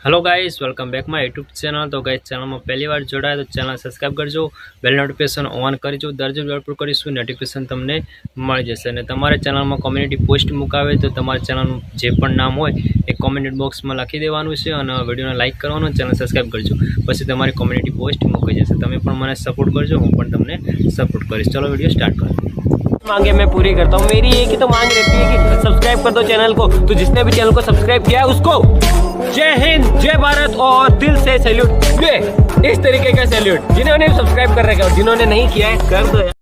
Hello guys welcome back my YouTube channel. तो guys channel में पहली बार जोड़ाया तो चैनल सब्सक्राइब करजो, बेल नोटिफिकेशन ऑन करजो। दररोज अपलोड કરીશું નોટિફિકેશન તમને મળી જશે અને તમારે ચેનલમાં કોમ્યુનિટી પોસ્ટ મુકાવે તો તમારા ચેનલનું જે પણ નામ હોય એ કોમેન્ટ બોક્સમાં લખી દેવાનું છે અને વિડીયોને લાઇક કરવાનું, ચેનલ સબસ્ક્રાઇબ કરજો, પછી તમારી કોમ્યુનિટી પોસ્ટ મુકાઈ જશે। તમે પણ મને સપોર્ટ કરજો, હું પણ તમને સપોર્ટ કરીશ। चलो वीडियो स्टार्ट करो। मांगे मैं पूरी करता हूँ। मेरी एक ही तो मांग रहती है कि सब्सक्राइब कर दो चैनल को। तो जिसने भी चैनल को सब्सक्राइब किया है उसको जय हिंद, जय भारत और दिल से सैल्यूट। ये इस तरीके का सैल्यूट जिन्होंने सब्सक्राइब कर रखा है और जिन्होंने नहीं किया है कर दो यार।